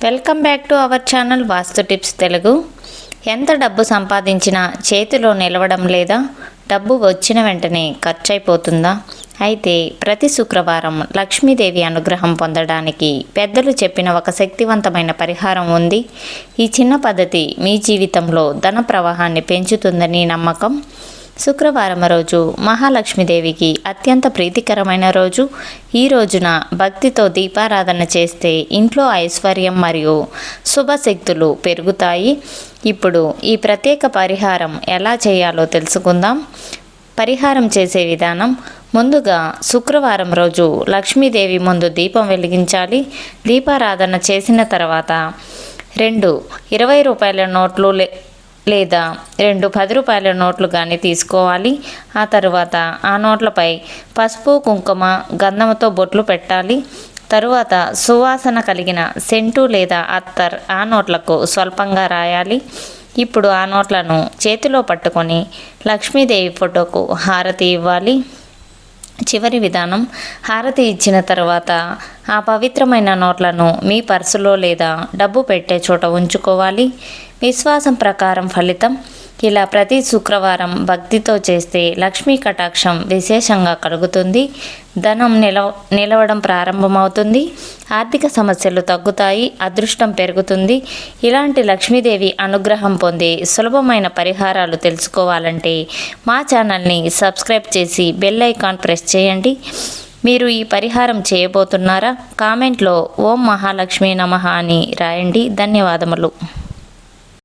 Welcome back to our channel vastu tips Telugu. ఎంత డబ్బు సంపాదించినా చేతిలో నిలవడం లేదా? డబ్బు వచ్చిన వెంటనే ఖర్చు అయిపోతుందా? అయితే ప్రతి శుక్రవారం లక్ష్మీదేవి అనుగ్రహం పొందడానికి పెద్దలు చెప్పిన ఒక శక్తివంతమైన పరిహారం ఉంది. ఈ చిన్న పద్ధతి మీ జీవితంలో ధన ప్రవాహాన్ని పెంచుతుందని నమ్మకం. శుక్రవారం రోజు మహాలక్ష్మీదేవికి అత్యంత ప్రీతికరమైన రోజు. ఈ రోజున భక్తితో దీపారాధన చేస్తే ఇంట్లో ఐశ్వర్యం మరియు శుభశక్తులు పెరుగుతాయి. ఇప్పుడు ఈ ప్రత్యేక పరిహారం ఎలా చేయాలో తెలుసుకుందాం. పరిహారం చేసే విధానం: ముందుగా శుక్రవారం రోజు లక్ష్మీదేవి ముందు దీపం వెలిగించాలి. దీపారాధన చేసిన తర్వాత 2 20 రూపాయల నోట్లు లేదా 2 10 రూపాయల నోట్లు కానీ తీసుకోవాలి. ఆ తర్వాత ఆ నోట్లపై పసుపు, కుంకుమ, గంధంతో బొట్లు పెట్టాలి. తరువాత సువాసన కలిగిన సెంటు లేదా అత్తర్ ఆ నోట్లకు స్వల్పంగా రాయాలి. ఇప్పుడు ఆ నోట్లను చేతిలో పట్టుకొని లక్ష్మీదేవి ఫోటోకు హారతి ఇవ్వాలి. చివరి విధానం: హారతి ఇచ్చిన తర్వాత ఆ పవిత్రమైన నోట్లను మీ పర్సులో లేదా డబ్బు పెట్టే చోట ఉంచుకోవాలి. విశ్వాసం ప్రకారం ఫలితం: ఇలా ప్రతి శుక్రవారం భక్తితో చేస్తే లక్ష్మీ కటాక్షం విశేషంగా కలుగుతుంది. ధనం నిలవడం ప్రారంభమవుతుంది. ఆర్థిక సమస్యలు తగ్గుతాయి. అదృష్టం పెరుగుతుంది. ఇలాంటి లక్ష్మీదేవి అనుగ్రహం పొందే సులభమైన పరిహారాలు తెలుసుకోవాలంటే మా ఛానల్ని సబ్స్క్రైబ్ చేసి బెల్ ఐకాన్ ప్రెస్ చేయండి. మీరు ఈ పరిహారం చేయబోతున్నారా? కామెంట్లో ఓం మహాలక్ష్మీ నమః అని రాయండి. ధన్యవాదములు.